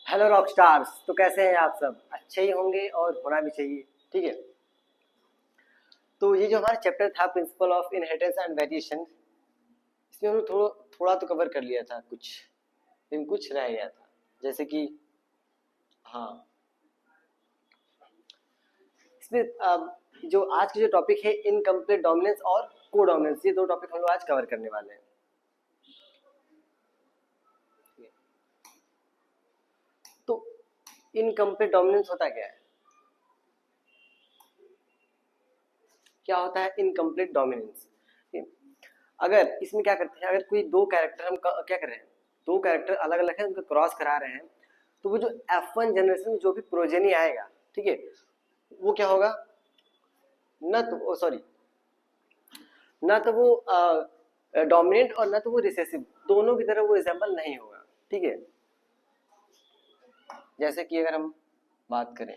Hello rock stars. तो कैसे हैं आप सब? अच्छे ही होंगे और होना भी चाहिए। ठीक है, तो ये जो हमारा चैप्टर था principle of inheritance and variation, इसमें हमने थोड़ा थोड़ा तो कवर कर लिया था, कुछ लेकिन कुछ रह गया था। जैसे कि हाँ, इसमें जो आज की जो टॉपिक है इनकम्प्लीट डोमिनेंस और कोडोमिनेंस, ये दो टॉपिक हम लोग आज कवर करने वाले हैं। तो इनकम्प्लीट डोमिनेंस होता क्या है? क्या होता है इनकम्प्लीट डोमिनेंस? अगर इसमें क्या करते हैं, अगर कोई दो कैरेक्टर हम क्या कर रहे हैं, दो कैरेक्टर अलग अलग है, उनको क्रॉस करा रहे हैं, तो वो जो F1 जनरेशन में जो भी प्रोजेनी आएगा, ठीक है, वो क्या होगा, न तो सॉरी, ना तो वो डोमिनेंट और ना तो वो रिसेसिव, दोनों की तरह वो रिजेंबल नहीं होगा। ठीक है, जैसे कि अगर हम बात करें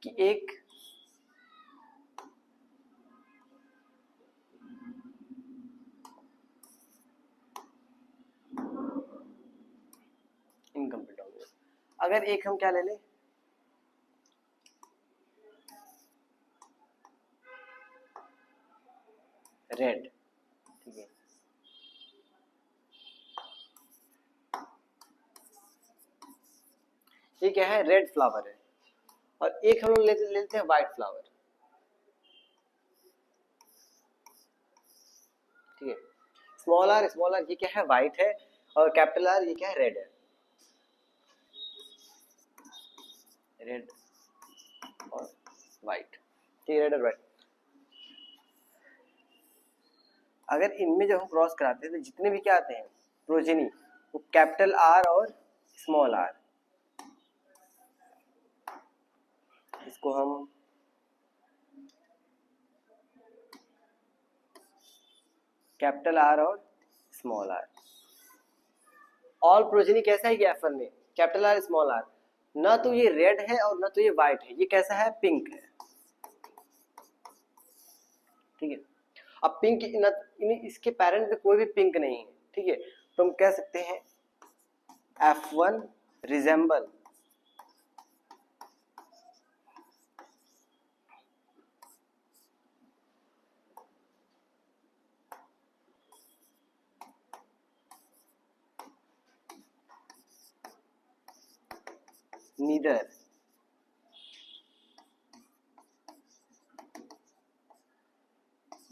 कि एक इनकम्प्लीट डोमिनेंस, अगर एक हम क्या ले लें, रेड, ठीक है, ये क्या है, रेड फ्लावर है, और एक हम लोग लेते हैं व्हाइट फ्लावर। ठीक है, स्मॉल आर ये क्या है, व्हाइट है, और कैपिटल आर ये क्या है, रेड है, रेड और व्हाइट। ठीक है, रेड और व्हाइट। अगर इनमें जब हम क्रॉस कराते हैं तो जितने भी क्या आते हैं प्रोजेनी, वो कैपिटल आर और स्मॉल आर, इसको हम कैपिटल आर और स्मॉल आर, ऑल प्रोजेनी कैसा है ये F1 में, कैपिटल आर स्मॉल आर, ना तो ये रेड है और ना तो ये व्हाइट है, ये कैसा है, पिंक है। ठीक है, अब पिंक इसके पेरेंट में कोई भी पिंक नहीं है। ठीक है, तो हम कह सकते हैं F1 रिजेंबल नीदर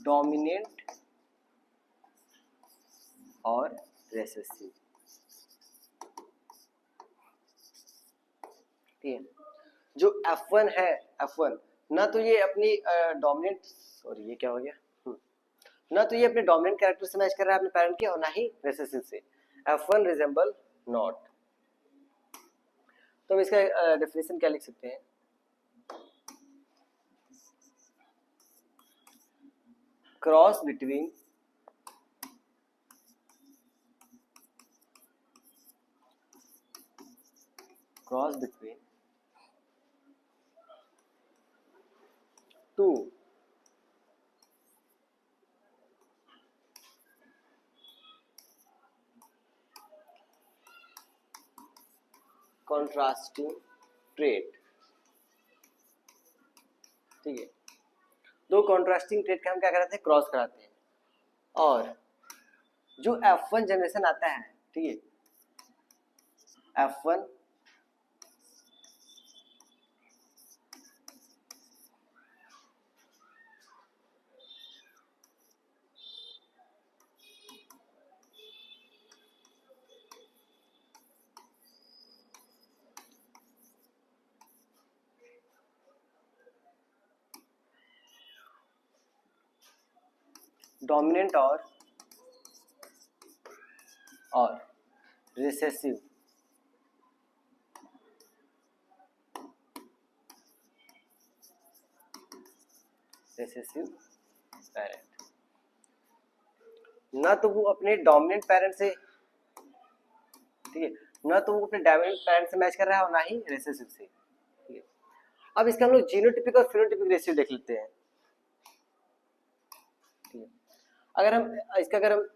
डोमिनेंट और रेसेसिव। ठीक है, जो F1 है, F1 ना तो ये अपनी डोमिनेंट, सॉरी ये क्या हो गया, ना तो ये अपने डोमिनेंट कैरेक्टर से मैच कर रहा है अपने पेरेंट के, और ना ही रेसेसिव से। F1 resemble not. तो हम इसका डेफिनेशन क्या लिख सकते हैं, cross between two contrasting trait. ठीक है, दो कॉन्ट्रास्टिंग ट्रेट का हम क्या कराते हैं, क्रॉस कराते हैं, और जो F1 जनरेशन आता है, ठीक है, F1 डोमिनेंट और रिसेसिव पेरेंट, ना तो वो अपने डोमिनेंट पेरेंट से, ठीक है, ना तो वो अपने डोमिनेंट पेरेंट से मैच कर रहा है और ना ही रिसेसिव से। ठीक है, अब इसका हम लोग जीनोटिपिक और फिनोटिपिक रेशियो देख लेते हैं। ठीक है, अगर हम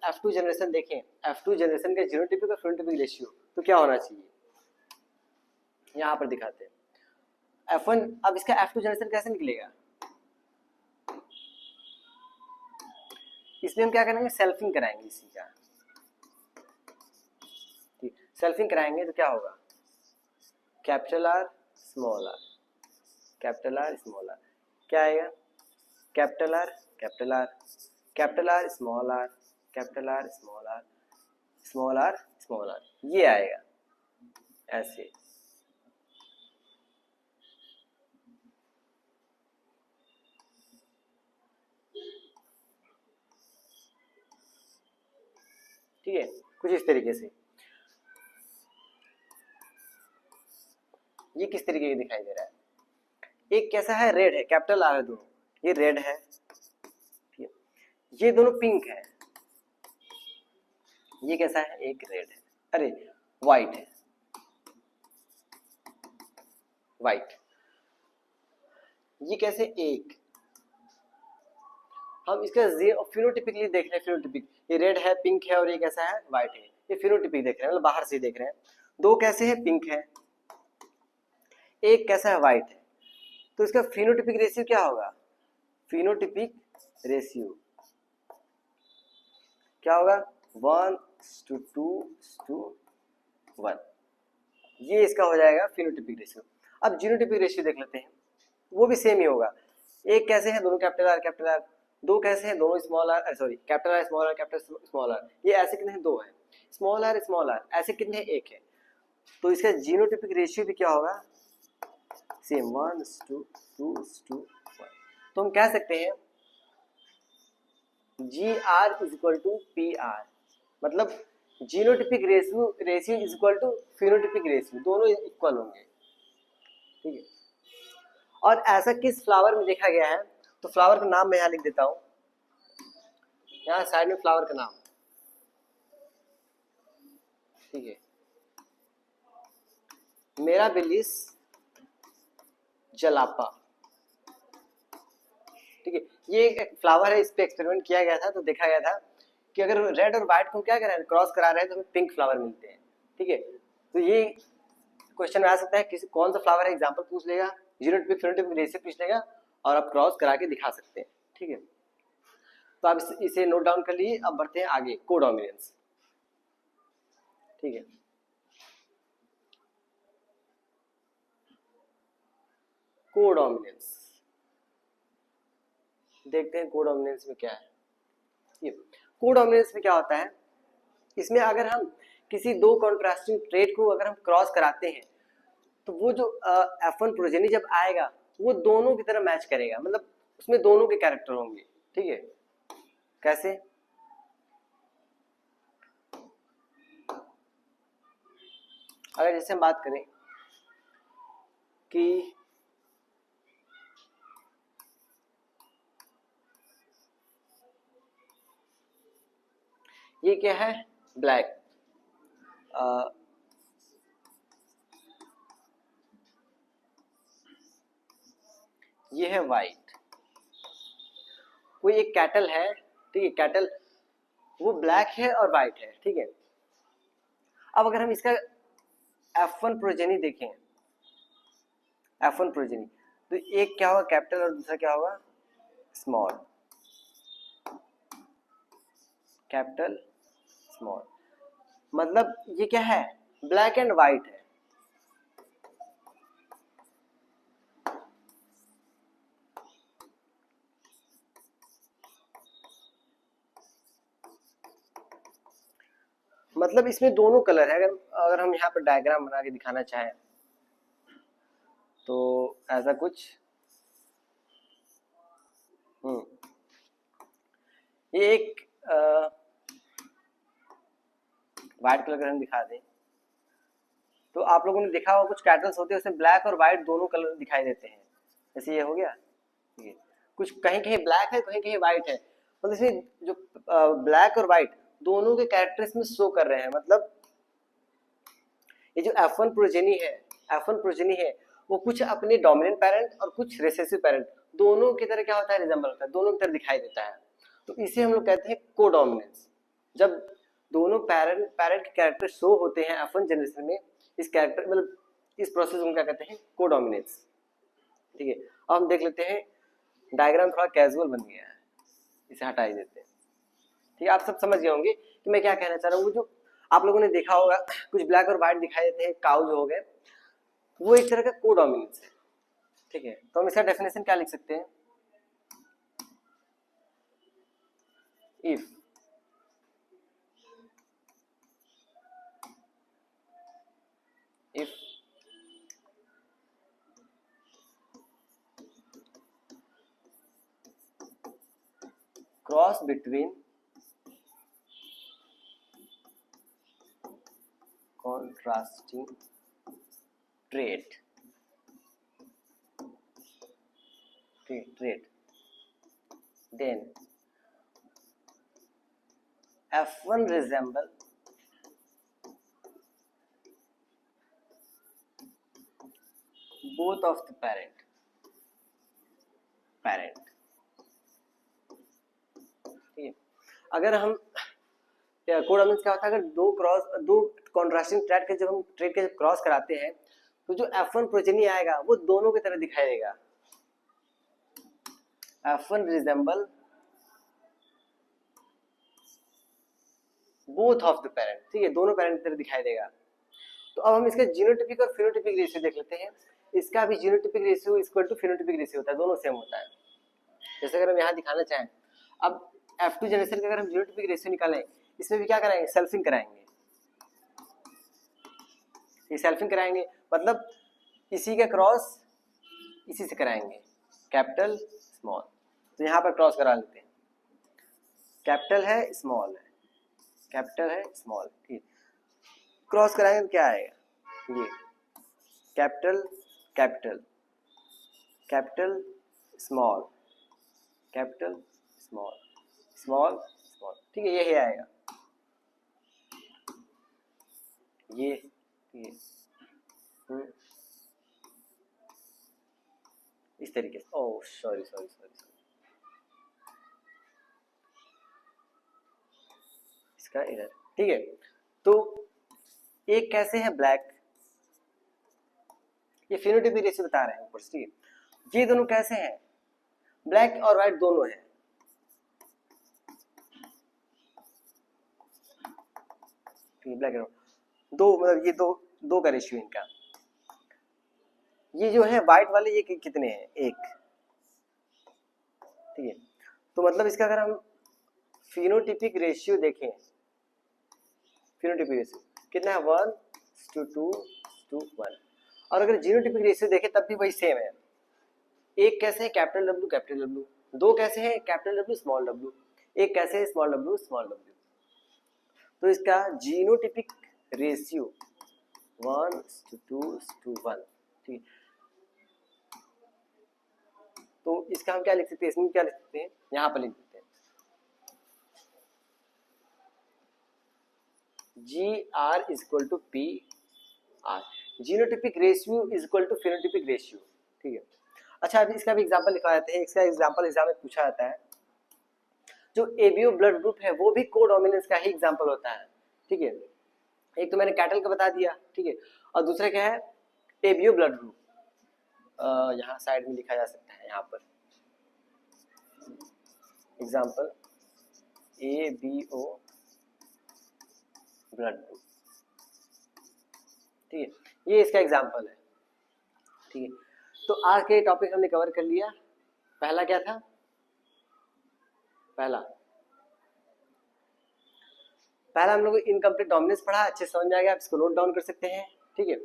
F2 जनरेशन देखें, F2 जनरेशन का जीनोटिपिक और फेनोटाइपिक रेशियो तो क्या होना चाहिए, यहाँ पर दिखाते हैं F1। अब इसका F2 जनरेशन कैसे निकलेगा, इसलिए हम क्या करेंगे, सेल्फिंग कराएंगे इसी का, ठीक, सेल्फिंग कराएंगे तो क्या होगा, capital R small r, capital R small r, क्या आएगा, capital R capital R, capital R small r, capital R small r, small r small r, ये आएगा ऐसे। ठीक है, कुछ इस तरीके से। ये किस तरीके का दिखाई दे रहा है, एक कैसा है, रेड है, कैपिटल R है दोनों, ये रेड है, ये दोनों पिंक है, ये कैसा है, एक रेड है, अरे व्हाइट है, व्हाइट, ये कैसे, एक, हम इसका फिनोटिपिकली देख रहे हैं, फिनोटिपिक, ये रेड है, पिंक है, और ये कैसा है, व्हाइट है, ये फिनोटिपिक देख रहे हैं, मतलब बाहर से देख रहे हैं। दो कैसे है, पिंक है, एक कैसा है, व्हाइट है, तो इसका फिनोटिपिक रेशियो क्या होगा, फिनोटिपिक रेशियो क्या होगा, 1:2:1, ये इसका हो जाएगा फिनोटिपिक रेशियो। अब जीनोटिपिक रेशियो देख लेते हैं, वो भी सेम ही होगा, एक कैसे है, दोनों कैपिटल R कैपिटल R, दो कैसे हैं, दोनों small r, sorry capital R small r capital small r, ये ऐसे कितने हैं, दो है, स्मॉल r ऐसे कितने हैं, एक है, तो इसका जीनोटिपिक रेशियो भी क्या होगा, सेम 1:2:1। तो हम कह सकते हैं GR is equal to PR, मतलब genotypic ratio is equal to phenotypic ratio, दोनों इक्वल होंगे, ठीक है। और ऐसा किस फ्लावर में देखा गया है, तो फ्लावर का नाम मैं यहाँ लिख देता हूँ, यहाँ साइड में फ्लावर का नाम, ठीक है, मिराबिलिस जलापा, ठीक है, ये एक फ्लावर है, इस पे एक्सपेरिमेंट किया गया था, तो देखा गया था कि अगर रेड और व्हाइट को क्या करें, क्रॉस करा रहे हैं तो हमें पिंक फ्लावर मिलते हैं, ठीक है। तो ये क्वेश्चन आ सकता है, किसी कौन सा फ्लावर है एग्जांपल पूछ लेगा, जीनोटिपिक फिनोटिपिक रेशियो पूछ लेगा, और आप क्रॉस करा के दिखा सकते हैं, ठीक है। तो आप इसे नोट डाउन कर लीजिए। अब बढ़ते हैं आगे, कोडोमिनेंस, ठीक है। कोडोमिनेंस देखते हैं, कोडोमिनेंस में क्या है, ये कोडोमिनेंस में क्या होता है, इसमें अगर हम किसी दो कॉन्ट्रास्टिंग ट्रेट को अगर हम क्रॉस कराते हैं, तो वो जो F1 प्रोजेनी जब आएगा वो दोनों की तरह मैच करेगा, मतलब उसमें दोनों के कैरेक्टर होंगे, ठीक है। कैसे, अगर जैसे हम बात करें कि ये क्या है, ब्लैक, ये है वाइट, कोई एक कैटल है, ठीक है, कैटल वो ब्लैक है और वाइट है, ठीक है। अब अगर हम इसका F1 प्रोजेनी देखें, F1 प्रोजेनी, तो एक क्या होगा, कैपिटल, और दूसरा क्या होगा, स्मॉल, कैपिटल स्मॉल, मतलब ये क्या है, ब्लैक एंड वाइट है, मतलब इसमें दोनों कलर है। अगर हम यहाँ पर डायग्राम बना के दिखाना चाहें तो ऐसा कुछ, ये एक व्हाइट कलर का हम दिखा दें, तो आप लोगों ने देखा होगा कुछ कैटल्स होते हैं उसमें ब्लैक और व्हाइट दोनों कलर दिखाई देते हैं, जैसे ये हो गया, ये कुछ कहीं कहीं ब्लैक है, कहीं कहीं व्हाइट है, मतलब इसमें जो ब्लैक और व्हाइट दोनों के कैरेक्टर्स में शो कर रहे हैं, मतलब ये जो F1 प्रोजेनी है वो कुछ अपने डोमिनेंट पेरेंट और कुछ रिसेसिव पेरेंट दोनों की तरह क्या होता है, रिजेंबल होता है, दोनों की तरह दिखाई देता है। तो इसे हम लोग कहते हैं कोडोमिनेंस। जब दोनों पैरेंट के कैरेक्टर शो होते हैं F1 जनरेशन में, इस कैरेक्टर मतलब इस प्रोसेस को क्या कहते हैं, कोडोमिनेंस। ठीक है, अब हम देख लेते हैं, डायग्राम थोड़ा कैजुअल बन गया है, इसे हटा ही देते हैं। ठीक है, आप सब समझ गए होंगे कि मैं क्या कहना चाह रहा हूँ। जो आप लोगों ने देखा होगा कुछ ब्लैक और व्हाइट दिखाई देते हैं, काउ जो हो गए, वो एक तरह का कोडोमिनेंस है। ठीक है, तो हम इसका डेफिनेशन क्या लिख सकते हैं, if cross between contrasting trait then F1 resemble both of the parent ठीक है। अगर हम कोडोमिनेंस क्या होता है, अगर दो कॉन्ट्रास्टिंग ट्रेट के जब हम ट्रेट के क्रॉस कराते हैं तो जो F1 प्रोजेनी आएगा वो दोनों की तरह दिखाई देगा। F1 resemble both of the parent, ठीक है, दोनों पेरेंट की तरह दिखाई देगा। तो अब हम इसके जीनोटिपिक और फिनोटिपिक रेशियो देख लेते हैं। इसका भी genotypic ratio equal to phenotypic ratio होता है, दोनों सेम होता है। जैसे अगर हम यहाँ दिखाना चाहें, अब F2 जनरेशन का अगर हम जीनोटिपिक रेशियो निकालें, इसमें भी क्या कराएंगे, सेल्फिंग कराएंगे। ये सेल्फिंग कराएंगे मतलब इसी का क्रॉस इसी से कराएंगे, कैपिटल स्मॉल। तो यहाँ पर क्रॉस करा लेते हैं, कैपिटल है स्मॉल है, कैपिटल है स्मॉल, ठीक। क्रॉस कराएंगे तो क्या आएगा, ये capital capital capital small capital small small small, ठीक है, यही आएगा ये इस तरीके से। ओह सॉरी सॉरी सॉरी इसका इधर, ठीक है। तो एक कैसे है ब्लैक, ये फिनोटाइपिक रेशियो बता रहे हैं ऊपर से, ठीक है। ये दोनों कैसे हैं, ब्लैक और व्हाइट दोनों हैं, ब्लैक एंड दो, मतलब ये दो का रेशियो इनका। ये जो है व्हाइट वाले ये कितने हैं, एक, ठीक है। तो मतलब इसका अगर हम फिनोटाइपिक रेशियो देखें, फिनोटाइपिक रेशियो कितना है, 1:2:1। और अगर जीनोटाइपिक रेशियो देखें तब भी वही सेम है। एक कैसे है, कैपिटल W कैपिटल W, दो कैसे है, कैपिटल W स्मॉल w, एक कैसे है, स्मॉल w स्मॉल w। तो इसका जीनोटाइपिक रेशियो 1:2:1, ठीक। तो इसका हम क्या लिख सकते हैं, इसमें क्या लिख सकते हैं, यहां पर लिख देते हैं GR equal to PR, genotypic ratio equal to phenotypic ratio, ठीक है। अच्छा, अभी इसका भी एग्जांपल लिखा जाता है, इसका एग्जांपल एग्जाम में पूछा जाता है। जो एबीओ ब्लड ग्रुप है वो भी कोडोमिनेंस का ही एग्जांपल होता है, ठीक है। एक तो मैंने कैटल का बता दिया, ठीक है, और दूसरा क्या है, एबीओ ब्लड ग्रुप। यहाँ साइड में लिखा जा सकता है, यहाँ पर एग्जांपल एबीओ ब्लड ग्रुप, ठीक है, ये इसका एग्जांपल है, ठीक है। तो आज के टॉपिक हमने कवर कर लिया। पहला क्या था, पहला हम लोग इनकम्प्लीट डोमिनेंस पढ़ा, अच्छे समझ में आ गया, आप इसको नोट डाउन कर सकते हैं, ठीक है।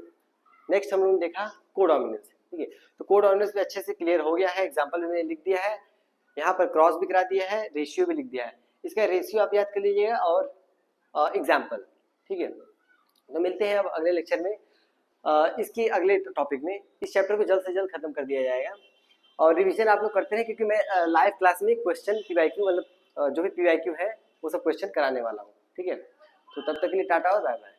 नेक्स्ट हम लोग ने देखा कोडोमिनेंस, ठीक है। तो कोडोमिनेंस भी अच्छे से क्लियर हो गया है, एग्जांपल मैंने लिख दिया है, यहाँ पर क्रॉस भी करा दिया है, रेशियो भी लिख दिया है। इसका रेशियो आप याद कर लीजिएगा और एग्जाम्पल, ठीक है। तो मिलते हैं अब अगले लेक्चर में, इसकी अगले टॉपिक में। इस चैप्टर को जल्द से जल्द खत्म कर दिया जाएगा और रिवीजन आप लोग करते हैं, क्योंकि मैं लाइव क्लास में क्वेश्चन पीवाईक्यू मतलब जो भी पीवाईक्यू है वो सब क्वेश्चन कराने वाला हूँ, ठीक है। तो तब तक के लिए टाटा और बाय बाय।